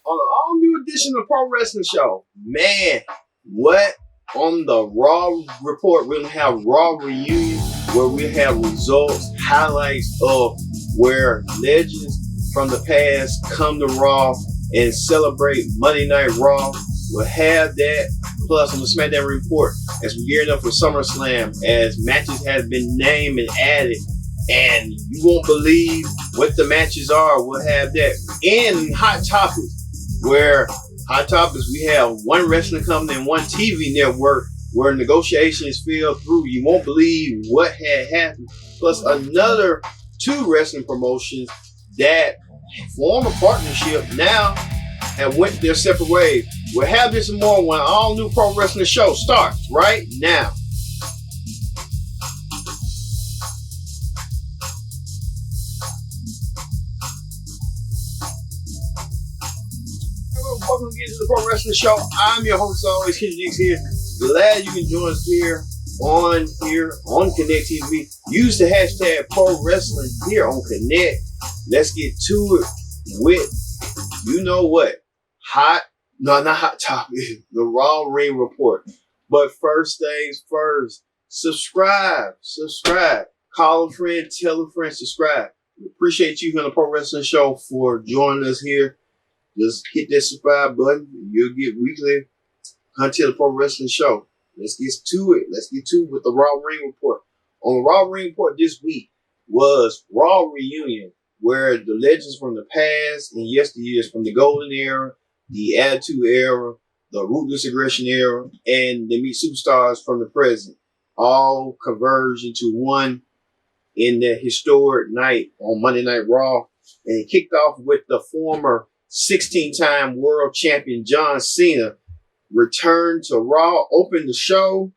On an all new edition of Pro Wrestling Show. Man, what on the Raw report? We're gonna have Raw reunion where we have results, highlights of where legends from the past come to Raw and celebrate Monday Night Raw. We'll have that. Plus on the SmackDown report as we're gearing up for SummerSlam, as matches have been named and added. And you won't believe what the matches are. We'll have that. And Hot Topics, where Hot Topics, we have one wrestling company and one TV network where negotiations fell through. You won't believe what had happened. Plus another two wrestling promotions that form a partnership now have went their separate ways. We'll have this and more when all new Pro Wrestling Show starts right now. Welcome again to the Pro Wrestling Show. I'm your host, always, Kendrick here. Glad you can join us here on Connect TV. Use the hashtag Pro Wrestling here on Connect. Let's get to it with, you know what? Not Hot Topic, the Raw Ring Report. But first things first, subscribe. Call a friend, tell a friend, subscribe. We appreciate you on the Pro Wrestling Show for joining us here. Just hit that subscribe button. You'll get weekly content of the Pro Wrestling Show. Let's get to it. With the Raw Ring Report. On the Raw Ring Report this week was Raw Reunion, where the legends from the past and yesteryears, from the Golden Era, the Attitude Era, the Ruthless Aggression Era, and the meet superstars from the present, all converged into one in that historic night on Monday Night Raw. And it kicked off with the former 16-time world champion John Cena returned to Raw, opened the show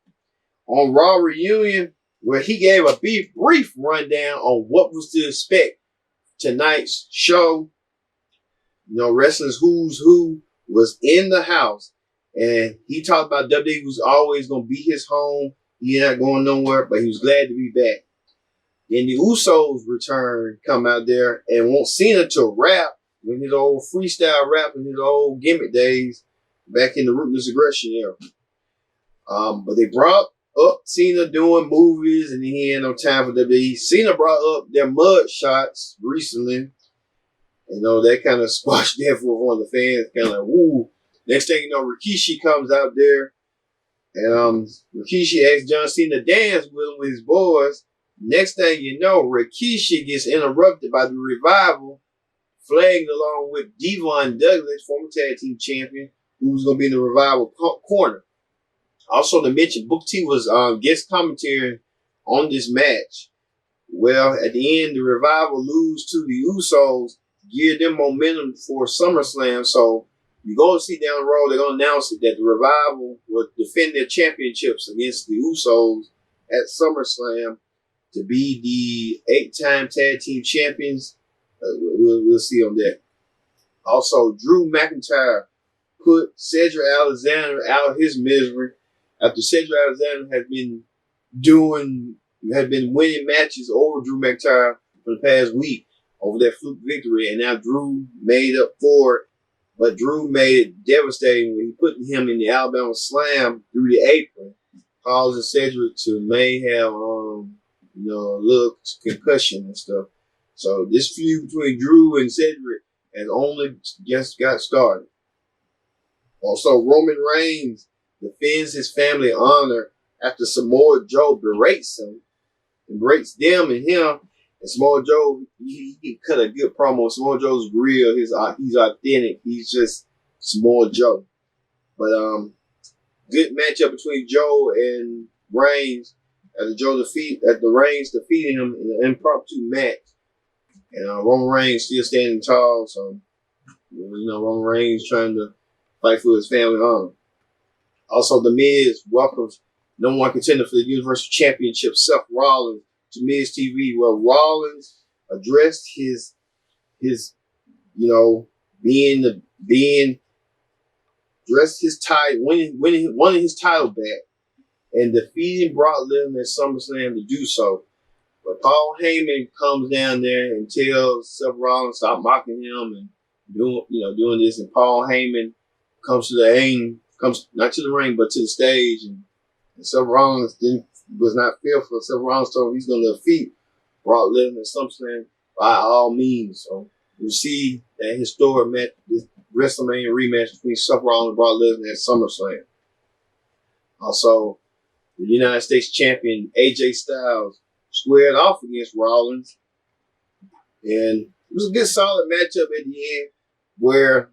on Raw Reunion, where he gave a brief rundown on what was to expect tonight's show. You know, wrestling's who's who was in the house, and he talked about WWE was always going to be his home. He not going nowhere, but he was glad to be back. Then the Usos return, come out there and want Cena to rap in his old freestyle rap in his old gimmick days back in the Ruthless Aggression era. But they brought up Cena doing movies, and he had no time for WWE. Cena brought up their mud shots recently. You know, that kind of squashed that for one of the fans. Kind of like, woo. Next thing you know, Rikishi comes out there, and Rikishi asks John Cena to dance with his boys. Next thing you know, Rikishi gets interrupted by the Revival, flagged along with Devon Douglas, former tag team champion, who was going to be in the Revival corner. Also to mention, Booker T was guest commentary on this match. Well, at the end, the Revival lose to the Usos, give them momentum for SummerSlam. So you're going to see down the road, they're going to announce it that the Revival will defend their championships against the Usos at SummerSlam to be the 8-time tag team champions. We'll see on that. Also, Drew McIntyre put Cedric Alexander out of his misery after Cedric Alexander had been winning matches over Drew McIntyre for the past week over that fluke victory, and now Drew made up for it. But Drew made it devastating when he put him in the Alabama Slam through the apron, causing Cedric to may have a little concussion and stuff. So this feud between Drew and Cedric has only just got started. Also, Roman Reigns defends his family honor after Samoa Joe berates them and him. And Samoa Joe, he cut a good promo. Samoa Joe's real. He's authentic. He's just Samoa Joe. But good matchup between Joe and Reigns after Reigns defeated him in an impromptu match. And Roman Reigns still standing tall, so Roman Reigns trying to fight for his family honor. Also, The Miz welcomes number one contender for the Universal Championship, Seth Rollins, to Miz TV, where Rollins addressed his winning his title back, and defeating Brock Lesnar at SummerSlam to do so. But Paul Heyman comes down there and tells Seth Rollins stop mocking him and doing this, and Paul Heyman comes to the ring, comes not to the ring, but to the stage, and Seth Rollins was not fearful. Seth Rollins told him he's going to defeat Brock Lesnar at SummerSlam by all means. So you see that historic match, this WrestleMania rematch between Seth Rollins and Brock Lesnar at SummerSlam. Also, the United States champion AJ Styles squared off against Rollins, and it was a good solid matchup at the end where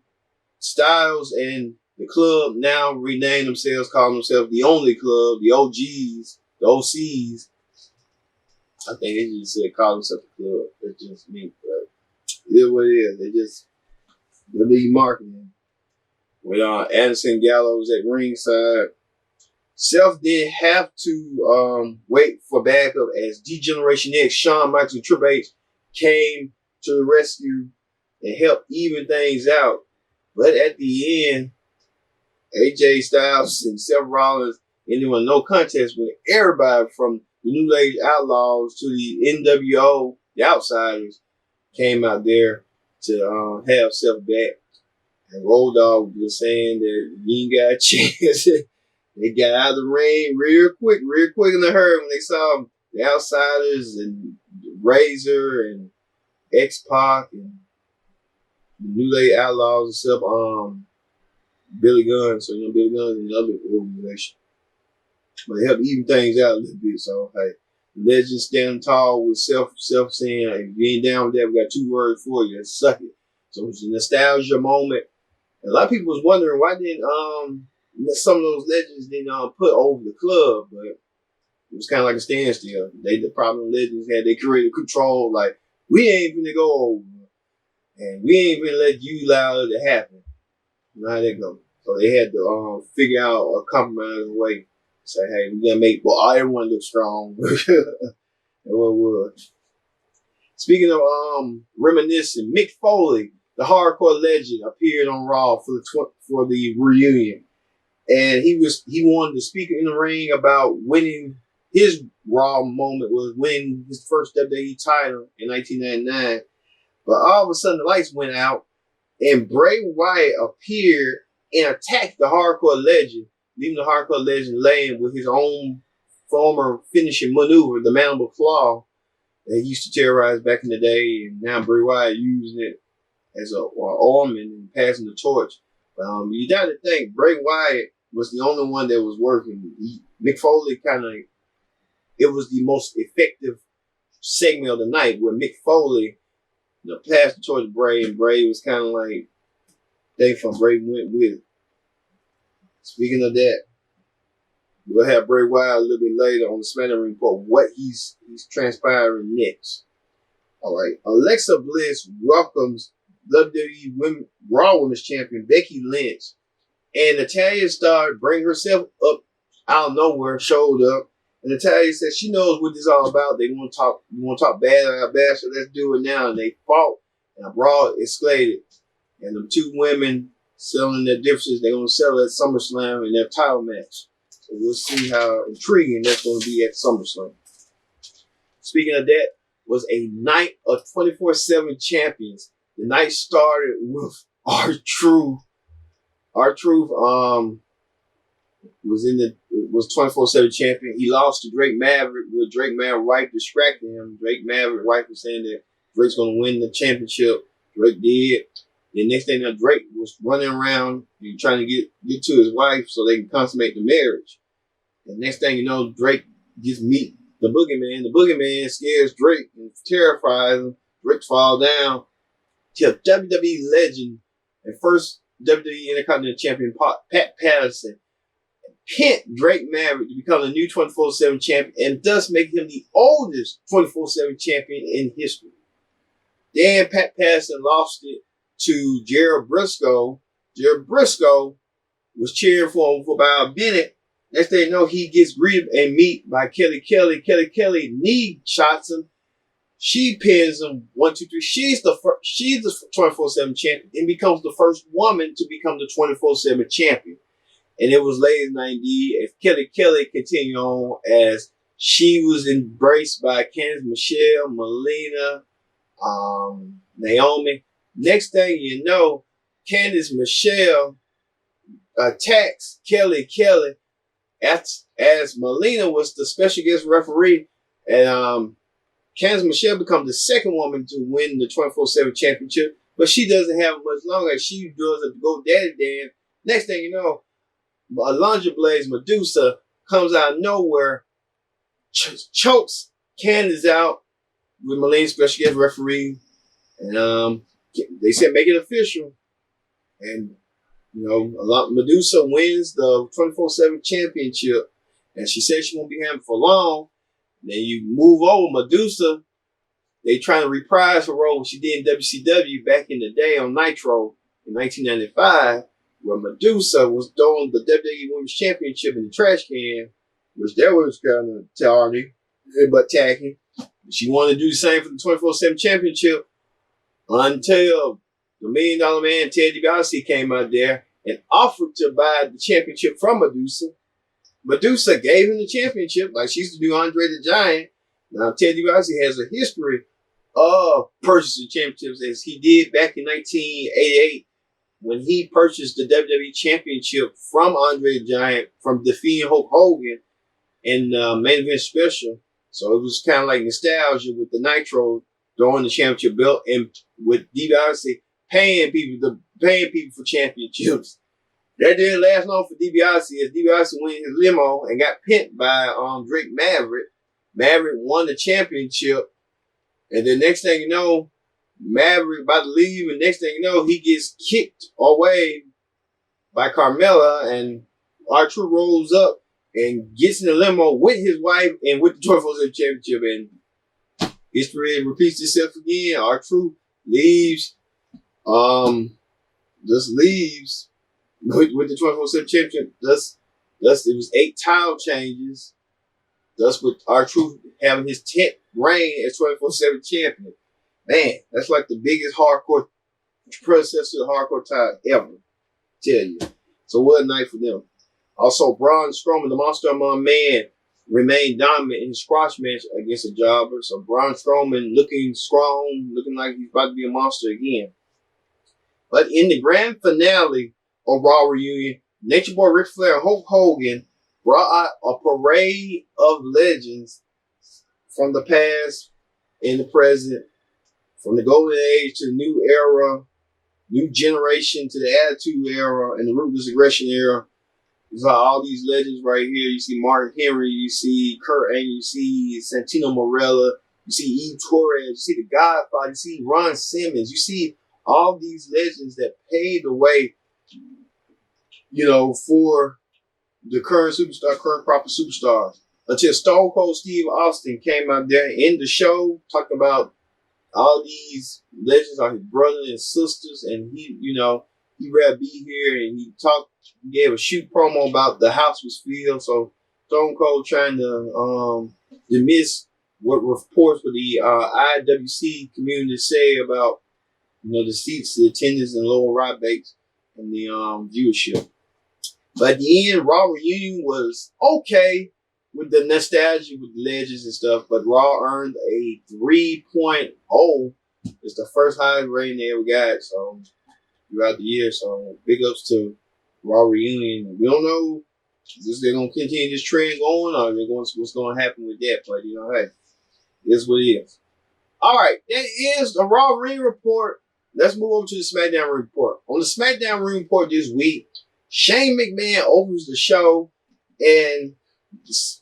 Styles and the club now renamed themselves, calling themselves the Only Club, the OGs, the OCs. I think they just said call themselves the club. That's just me, but it is what it is. They need marketing. With Anderson Gallows at ringside, Seth didn't have to wait for backup as D-Generation X, Shawn Michaels, and Triple H came to the rescue and helped even things out. But at the end, AJ Styles and Seth Rollins ended with no contest with everybody from the New Age Outlaws to the NWO, the Outsiders, came out there to have Seth back. And Road Dogg was saying that he ain't got a chance. They got out of the ring real quick in the hurry when they saw the Outsiders and Razor and X-Pac and the New Age Outlaws, except Billy Gunn. So, Billy Gunn is another organization. But it helped even things out a little bit. So, hey, legend standing tall with self saying, hey, if you ain't down with that, we got 2 words for you. Suck it. So, it's a nostalgia moment. And a lot of people was wondering why didn't some of those legends didn't put over the club, but it was kind of like a standstill. The problem legends had their creative control. Like, we ain't gonna go over, and we ain't gonna let you allow it to happen. You know how that go. So they had to figure out a compromising way. Say, hey, we gotta make everyone look strong. And what was. Speaking of reminiscing, Mick Foley, the hardcore legend, appeared on Raw for the reunion. And he wanted to speak in the ring about winning. His Raw moment was winning his first WWE title in 1999. But all of a sudden the lights went out and Bray Wyatt appeared and attacked the hardcore legend, leaving the hardcore legend laying with his own former finishing maneuver, the Mandible Claw, that he used to terrorize back in the day. And now Bray Wyatt using it as an ornament and passing the torch. You got to think Bray Wyatt was the only one that was working. Mick Foley it was the most effective segment of the night where Mick Foley passed the torch to Bray, and Bray was kind of like, thankful Bray went with it. Speaking of that, we'll have Bray Wyatt a little bit later on the SmackDown report what he's transpiring next. All right, Alexa Bliss welcomes WWE Raw Women's Champion Becky Lynch, and Natalya started bring herself up out of nowhere, showed up, and Natalya said she knows what this is all about. They want to talk bad about bad, so let's do it now. And they fought, and Raw escalated, and the 2 women selling their differences. They're going to settle at SummerSlam in their title match. So we'll see how intriguing that's going to be at SummerSlam. Speaking of that, was a night of 24/7 champions. The night started with R-Truth. R-Truth was 24/7 champion. He lost to Drake Maverick with Drake Maverick's wife distracting him. Drake Maverick's wife was saying that Drake's going to win the championship. Drake did. The next thing that Drake was running around and trying to get to his wife so they can consummate the marriage. And next thing you know, Drake gets meet the boogeyman. The boogeyman scares Drake and terrifies him. Drake falls down till WWE legend and first WWE Intercontinental Champion Pat Patterson pinned Drake Maverick to become the new 24/7 champion and thus make him the oldest 24/7 champion in history. Then Pat Patterson lost it to Jared Briscoe. Jared Briscoe was cheering for him for about a minute. Next thing you know, he gets greeted and meet by Kelly Kelly. Kelly Kelly knee shots him. She pins him 1, 2, 3. She's the 24/7 champion and becomes the first woman to become the 24/7 champion. And it was ladies' night indeed as Kelly Kelly continued on as she was embraced by Candice Michelle, Melina, Naomi. Next thing you know, Candice Michelle attacks Kelly as Melina was the special guest referee, and Candice Michelle becomes the second woman to win the 24/7 championship, but she doesn't have much longer. She does a GoDaddy dance. Next thing you know, Alundra Blaze Medusa comes out of nowhere, chokes Candice out with Melina's special guest referee, and they said make it official, and Medusa wins the 24/7 championship, and she said she won't be having for long. Then you move over Medusa. They trying to reprise her role she did in WCW back in the day on Nitro in 1995, where Medusa was throwing the WWE Women's Championship in the trash can, which that was kind of tardy, but tacky. She wanted to do the same for the 24/7 championship until the $1 Million Man Ted DiBiase came out there and offered to buy the championship from Medusa. Medusa gave him the championship like she used to do Andre the Giant. Now, Ted DiBiase has a history of purchasing championships, as he did back in 1988 when he purchased the WWE Championship from Andre the Giant from defeating Hulk Hogan in the main event special. So it was kind of like nostalgia with the Nitro throwing the championship belt, and with DiBiase paying people for championships. That didn't last long for DiBiase, as DiBiase went in his limo and got pinned by Drake Maverick. Maverick won the championship, and the next thing you know, Maverick about to leave, and next thing you know, he gets kicked away by Carmella, and R-Truth rolls up and gets in the limo with his wife and with the 24/7 championship, and history repeats itself again. R-Truth leaves, just leaves with the 24/7 championship. Thus, it was 8 title changes. Thus, with R-Truth having his 10th reign as 24/7 champion. Man, that's like the biggest hardcore predecessor to the hardcore title ever. Tell you. So what a night for them. Also, Braun Strowman, the Monster Among Men, remained dominant in his squash match against a jobber. So Braun Strowman looking strong, looking like he's about to be a monster again. But in the grand finale of Raw Reunion, Nature Boy Ric Flair and Hulk Hogan brought out a parade of legends from the past and the present, from the golden age to the new era, new generation to the attitude era and the ruthless aggression era. You got all these legends right here. You see Mark Henry, you see Kurt Angle, you see Santino Marella, you see Eve Torres, you see The Godfather, you see Ron Simmons, you see all these legends that paved the way, for the current proper superstars. Until Stone Cold Steve Austin came out there in the show talking about all these legends are his brothers and sisters, and he'd rather be here, and he gave a shoot promo about the house was filled. So Stone Cold trying to dismiss what reports with the IWC community say about the seats, the attendance, and lower rebates and the viewership. But at the end, Raw Reunion was okay with the nostalgia with the legends and stuff, but Raw earned a 3.0. It's the first highest rating they ever got throughout the year. So big ups to Raw Reunion. We don't know if they're going to continue this trend going, or what's going to happen with that. But, hey, it's what it is. All right, that is the Raw Ring Report. Let's move over to the SmackDown Ring Report. On the SmackDown Ring Report this week, Shane McMahon opens the show and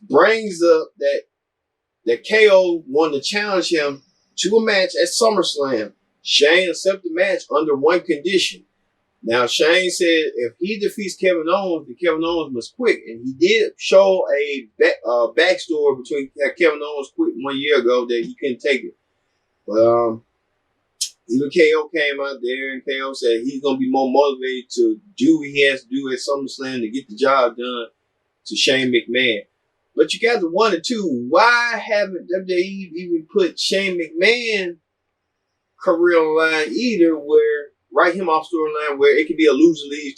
brings up that KO wanted to challenge him to a match at SummerSlam. Shane accepted the match under one condition. Now, Shane said if he defeats Kevin Owens, then Kevin Owens must quit. And he did show a backstory between Kevin Owens quit 1 year ago that he couldn't take it. But even KO came out there, and KO said he's going to be more motivated to do what he has to do at SummerSlam to get the job done to Shane McMahon. But you got to wonder, too, why haven't WWE even put Shane McMahon career on the line either, where write him off storyline where it could be a loser-leave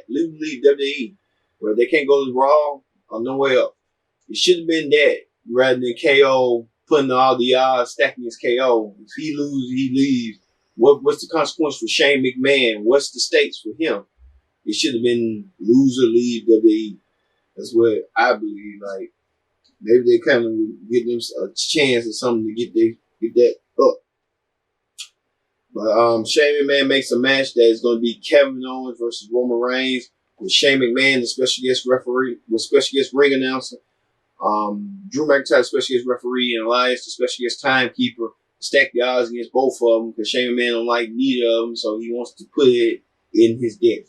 loser-leave WWE, where they can't go to Raw or nowhere else. It should have been that rather than KO putting all the odds stacking against KO. If he loses, he leaves. What's the consequence for Shane McMahon? What's the stakes for him? It should have been lose or leave WWE. That's what I believe. Like maybe they kind of give them a chance or something to get that up. But Shane McMahon makes a match that is going to be Kevin Owens versus Roman Reigns with Shane McMahon, the special guest referee, with special guest ring announcer. Drew McIntyre, special guest referee, and Elias, the special guest timekeeper. Stack the odds against both of them because Shane McMahon don't like neither of them, so he wants to put it in his deck.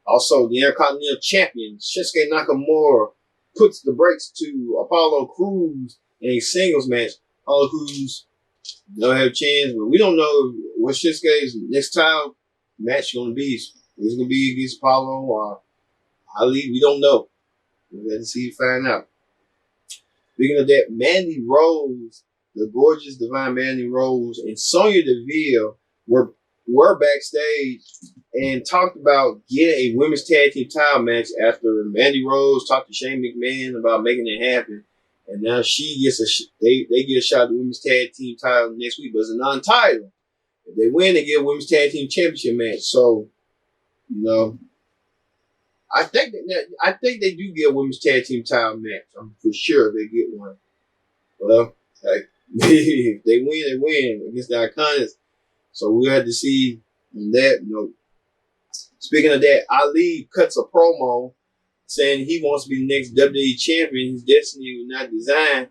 Also, the Intercontinental Champion, Shinsuke Nakamura, puts the brakes to Apollo Crews in a singles match. Apollo Crews don't have a chance, but we don't know what Shinsuke's next time match going to be. Is it going to be against Apollo or Ali? We don't know. We'll have to see and find out. Speaking of that, Mandy Rose, the gorgeous divine Mandy Rose, and Sonya Deville were backstage and talked about getting a women's tag team title match after Mandy Rose talked to Shane McMahon about making it happen. And now she gets they get a shot at the women's tag team title next week, but it's a non-title. If they win, they get a women's tag team championship match. So, you know, I think they do get a women's tag team title match. I'm for sure they get one. Well, like, if they win against the Iconics. So we'll have to see on that note. Speaking of that, Ali cuts a promo saying he wants to be the next WWE champion. His destiny was not designed.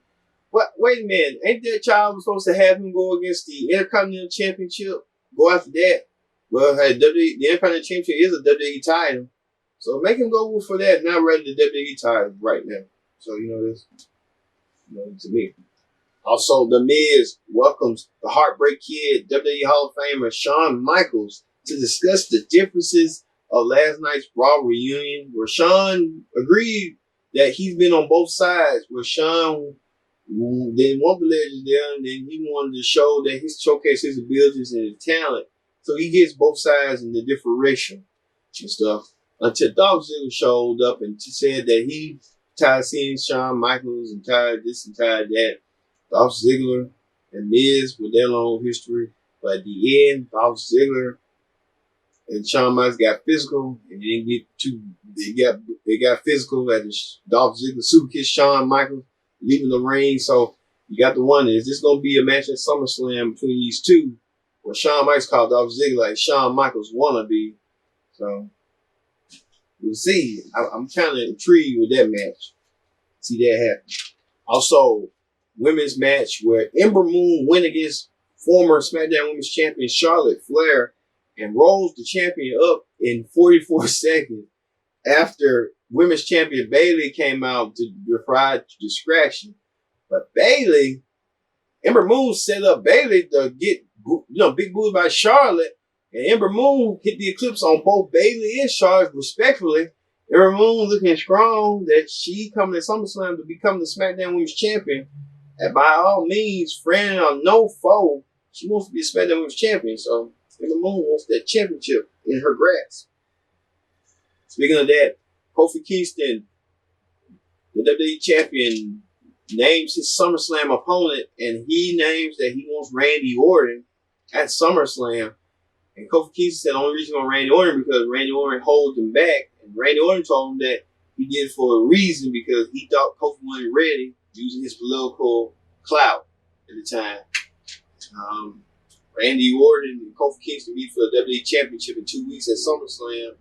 But wait a minute, ain't that child supposed to have him go against the Intercontinental Championship? Go after that. Well, hey, the Intercontinental Championship is a WWE title. So make him go for that, not rather the WWE title right now. So, that's to me. Also, The Miz welcomes the Heartbreak Kid, WWE Hall of Famer Shawn Michaels, to discuss the differences of last night's Raw reunion, where Shawn agreed that he's been on both sides, where Shawn didn't want the legends there, and then he wanted to showcase his abilities and his talent. So he gets both sides in the differentiation and stuff. Until Dolph Ziggler showed up and said that he tired of seeing Shawn Michaels and tired of this and tired of that. Dolph Ziggler and Miz with their long history. But at the end, Dolph Ziggler and Shawn Michaels got physical, and they didn't get too. They got physical at the Dolph Ziggler super kicked Shawn Michaels, leaving the ring. So you got to wonder, is this going to be a match at SummerSlam between these two, where Shawn Michaels called Dolph Ziggler like Shawn Michaels wannabe? So we'll see. I'm kind of intrigued with that match. See that happen. Also, women's match where Ember Moon went against former SmackDown Women's Champion Charlotte Flair and rolls the champion up in 44 seconds after Women's Champion Bayley came out to provide distraction. But Ember Moon set up Bayley to get big booed by Charlotte, and Ember Moon hit the eclipse on both Bayley and Charlotte respectfully. Ember Moon looking strong that she coming to SummerSlam to become the SmackDown Women's Champion. And by all means, friend or no foe, she wants to be a SmackDown Women's Champion. So Ember Moon wants that championship in her grasp. Speaking of that, Kofi Kingston, the WWE Champion, names his SummerSlam opponent, and he names that he wants Randy Orton at SummerSlam. And Kofi Kingston said the only reason he wants Randy Orton because Randy Orton holds him back. And Randy Orton told him that he did it for a reason because he thought Kofi wasn't ready, using his political clout at the time. Randy Orton and Kofi Kingston meet for the WWE Championship in 2 weeks at SummerSlam,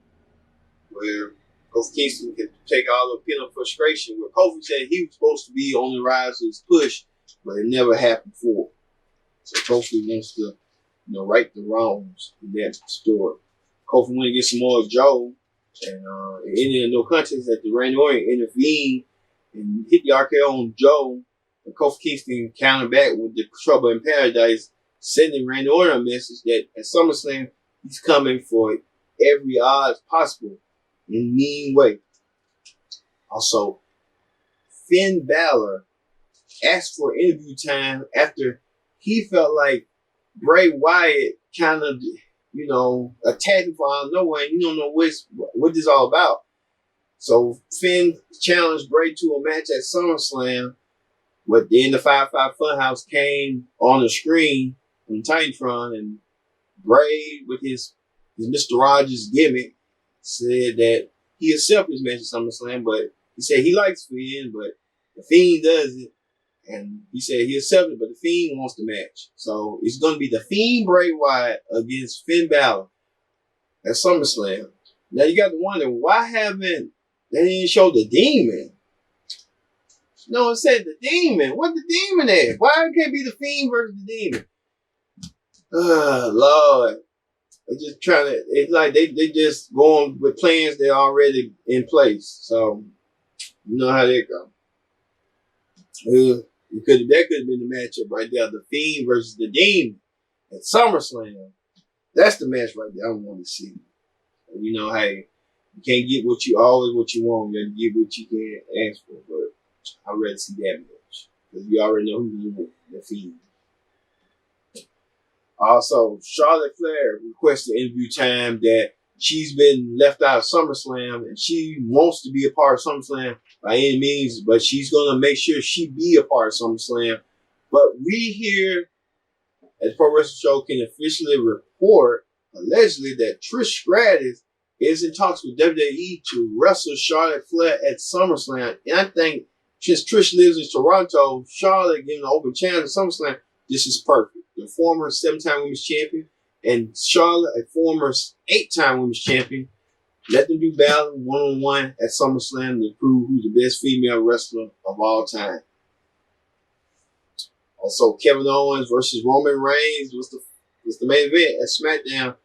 where Kofi Kingston can take all the pent-up frustration. Where Kofi said he was supposed to be on the rise of his push, but it never happened for him. So Kofi wants to, right the wrongs in that story. Kofi went against Samoa Joe, and it ended in no contest that the Randy Orton intervened and hit the RKO on Joe, and Kofi Kingston countered back with the Trouble in Paradise, sending Randy Orton a message that at SummerSlam, he's coming for every odds possible in a mean way. Also, Finn Balor asked for interview time after he felt like Bray Wyatt kind of, attacked him from nowhere, and you don't know what this is all about. So Finn challenged Bray to a match at SummerSlam, but then the 5-5 Funhouse came on the screen on Titantron, and Bray, with his Mr. Rogers gimmick, said that he accepts his match at SummerSlam, but he said he likes Finn, but the Fiend doesn't. And he said he accepted it, but the Fiend wants the match. So it's going to be the Fiend Bray Wyatt against Finn Balor at SummerSlam. Now you got to wonder, why haven't they didn't show the Demon? No one said the Demon. What the Demon at? Why it can't be the Fiend versus the Demon? Lord. They're just trying to, it's like they just going with plans that are already in place. So, you know how that go. That could have been the matchup right there. The Fiend versus the Demon at SummerSlam. That's the match right there I want to see. You know, hey, you can't get what you want. You got to get what you can ask for. But I'd rather see that match. Because you already know who's going to win, the Fiend. Also, Charlotte Flair requested interview time that she's been left out of SummerSlam and she wants to be a part of SummerSlam by any means, but she's going to make sure she be a part of SummerSlam. But we here at the Pro Wrestling Show can officially report, allegedly, that Trish Stratus is in talks with WWE to wrestle Charlotte Flair at SummerSlam. And I think since Trish lives in Toronto, Charlotte getting an open chance at SummerSlam, this is perfect. The former 7-time women's champion and Charlotte, a former 8-time women's champion. Let them do battle one-on-one at SummerSlam to prove who's the best female wrestler of all time. Also, Kevin Owens versus Roman Reigns was the main event at SmackDown,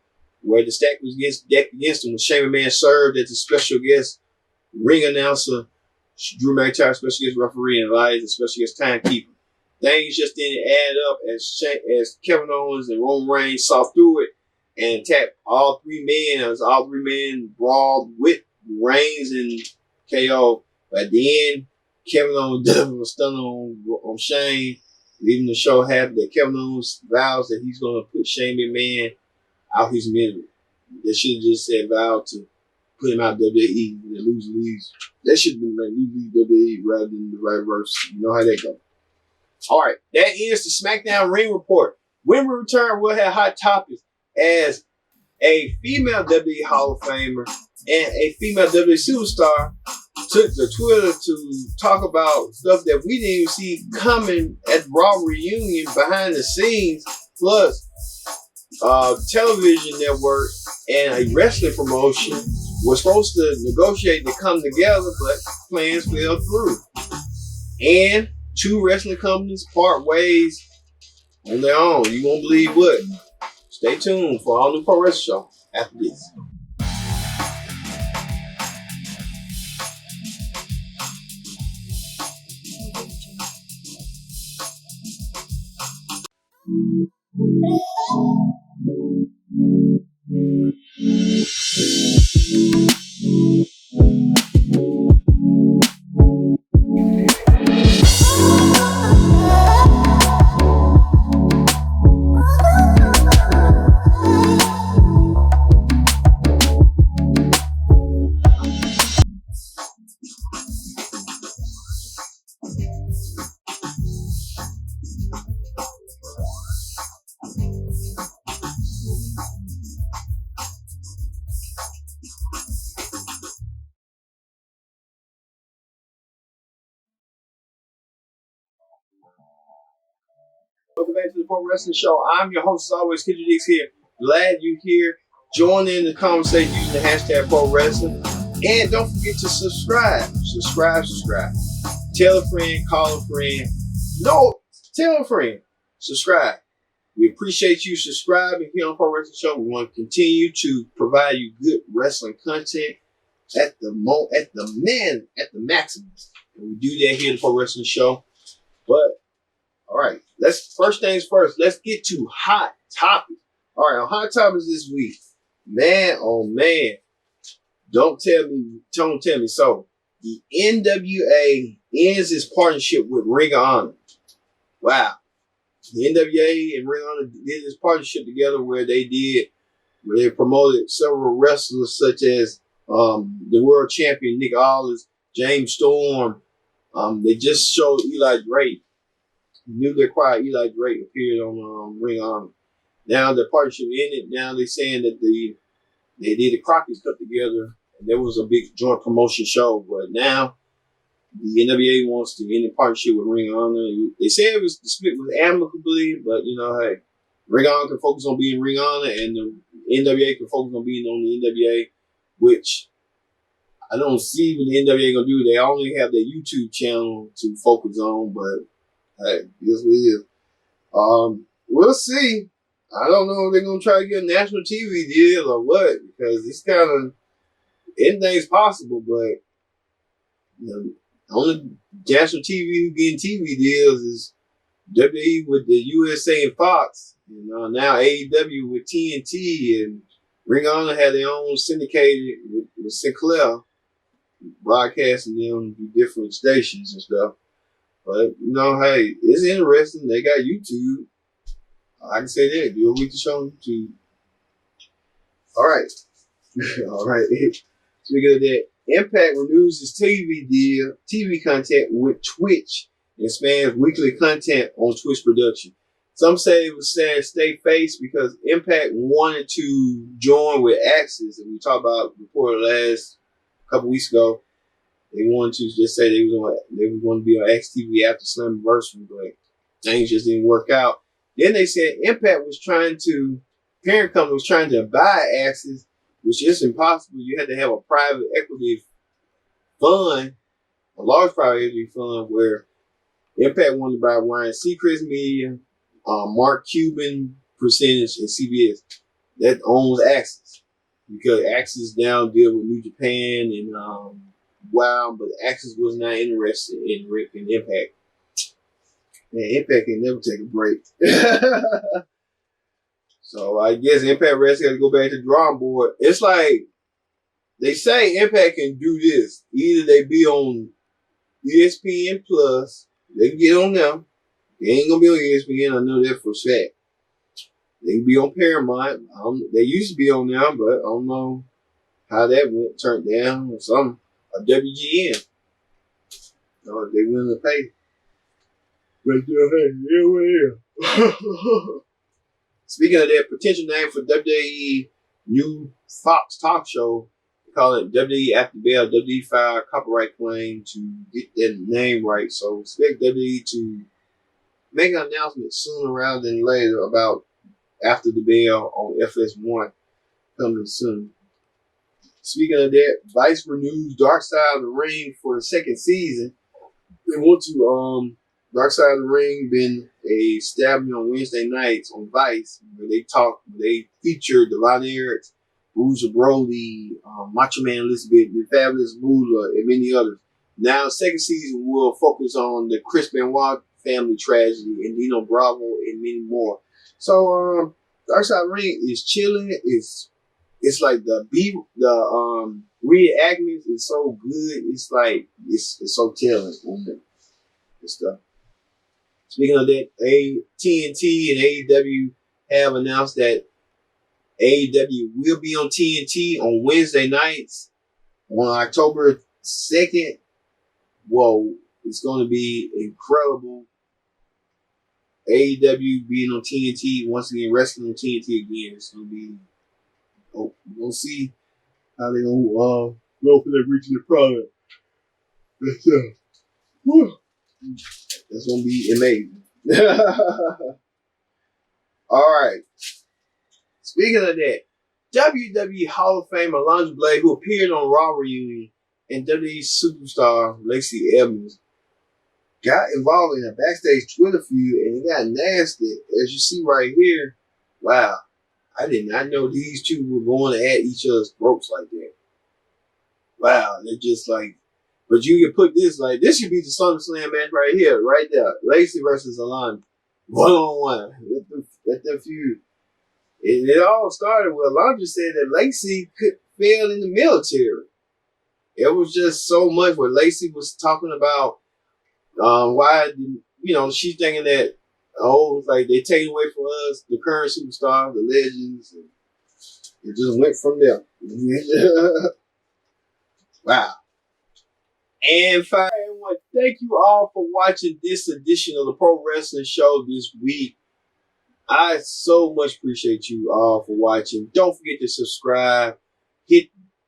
where the stack was decked against him. Shane McMahon served as a special guest ring announcer, Drew McIntyre special guest referee, and Elias the special guest timekeeper. Things just didn't add up as Kevin Owens and Roman Reigns saw through it and attacked all three men. As all three men brawled with Reigns and KO. But at the end, Kevin Owens was stunned on Shane, leaving the show happy that Kevin Owens vows that he's going to put Shane McMahon out his misery. They should have just said vow to put him out WWE and lose leagues. That should have been like lose WWE rather than the reverse. You know how that goes. All right, that is the SmackDown Ring Report. When we return, we'll have Hot Topics as a female WWE Hall of Famer and a female WWE superstar took to Twitter to talk about stuff that we didn't even see coming at Raw Reunion behind the scenes, plus television network and a wrestling promotion were supposed to negotiate to come together, but plans fell through. And 2 wrestling companies part ways on their own. You won't believe what. Stay tuned for All New Pro Wrestling Show after this. Welcome back to the Pro Wrestling Show. I'm your host, as always, Kendrick Dix here. Glad you're here. Join in the conversation using the hashtag Pro Wrestling. And don't forget to subscribe. Subscribe. Tell a friend, call a friend. No, tell a friend. Subscribe. We appreciate you subscribing here on Pro Wrestling Show. We want to continue to provide you good wrestling content at the maximum. And we do that here at the Pro Wrestling Show. But all right, first things first. Let's get to Hot Topics. All right, on Hot Topics this week, man, oh man, don't tell me. So the NWA ends its partnership with Ring of Honor. Wow, the NWA and Ring of Honor did this partnership together where they promoted several wrestlers such as the world champion Nick Aldis, James Storm. They just showed Eli Drake. Newly acquired Eli Drake appeared on Ring of Honor. now the partnership ended. Now they're saying that they did the Crockett's Cup together, and there was a big joint promotion show. But now the NWA wants to end the partnership with Ring of Honor. They said it was the split was amicably, but you know, hey, Ring of Honor can focus on being Ring of Honor, and the NWA can focus on being on the NWA, which I don't see what the NWA gonna do. They only have their YouTube channel to focus on, but hey, here's what it is. We'll see. I don't know if they're gonna try to get a national TV deal or what, because it's kind of anything's possible. But you know, only national TV who getting TV deals is WWE with the USA and Fox. You know, now AEW with TNT, and Ring of Honor had their own syndicated with Sinclair, broadcasting them to different stations and stuff. But you know, hey, it's interesting. They got YouTube. I can say that. Do a weekly show on YouTube. All right. All right. Speaking of that, Impact renews its TV content with Twitch and expands weekly content on Twitch production. Some say it was saying stay face because Impact wanted to join with Axis, and we talked about before the last couple weeks ago. They wanted to just say they were going to be on X TV after Slammiversary, but things just didn't work out. Then they said Impact was parent company was trying to buy Axis, which is impossible. You had to have a private equity fund, a large private equity fund, where Impact wanted to buy Ryan Seacrest Media, Mark Cuban percentage, and CBS. That owns Axis, because Axis now deal with New Japan and Wow, but Axis was not interested in Impact. Man, Impact can never take a break. So I guess Impact Wrestling got to go back to the drawing board. It's like they say Impact can do this. Either they be on ESPN Plus, they can get on them. They ain't gonna be on ESPN. I know that for a fact. They can be on Paramount. They used to be on there, but I don't know how that turned down or something. Or WGN. Or they willing to pay. But yeah. Speaking of that, potential name for WWE new Fox talk show, they call it WWE After Bell. WWE filed copyright claim to get that name right. So expect WWE to make an announcement sooner rather than later about After the Bell on FS1 coming soon. Speaking of that, Vice renews Dark Side of the Ring for the second season. They want to Dark Side of the Ring been a stabbing on Wednesday nights on Vice, where they featured the Von Erichs, Bruiser Brody, Macho Man Elizabeth, the Fabulous Moolah, and many others. Now, the second season will focus on the Chris Benoit family tragedy and Dino Bravo and many more. So, Dark Side of the Ring is chilling. It's like the reenactments is so good. It's like it's so telling on them and stuff. Speaking of that, TNT and AEW have announced that AEW will be on TNT on Wednesday nights on October 2nd. Whoa, it's going to be incredible. AEW being on TNT once again, wrestling on TNT again. It's going to be. Oh, we're going to see how they're going to go for their reaching the product. That's going to be amazing. All right. Speaking of that, WWE Hall of Famer Alundra Blayze, who appeared on Raw Reunion, and WWE superstar Lacey Evans got involved in a backstage Twitter feud, and it got nasty. As you see right here, wow. I did not know these two were going to at each other's throats like that. Wow, they're just like, but you can put this like, this should be the SummerSlam match right here, right there. Lacey versus Alundra. 1-on-1. Let them feud. It all started with Alundra said that Lacey could fail in the military. It was just so much where Lacey was talking about why, she's thinking that, it's like they taking away from us the current superstars, the legends, and it just went from there. Wow. And finally, I want to thank you all for watching this edition of the Pro Wrestling Show this week. I so much appreciate you all for watching. Don't forget to subscribe. Hit,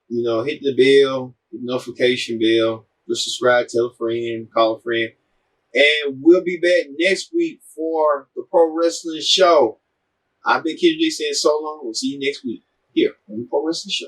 hit the bell, hit the notification bell. Just subscribe, tell a friend, call a friend. And we'll be back next week for the Pro Wrestling Show. I've been Kid J saying so long. We'll see you next week here on the Pro Wrestling Show.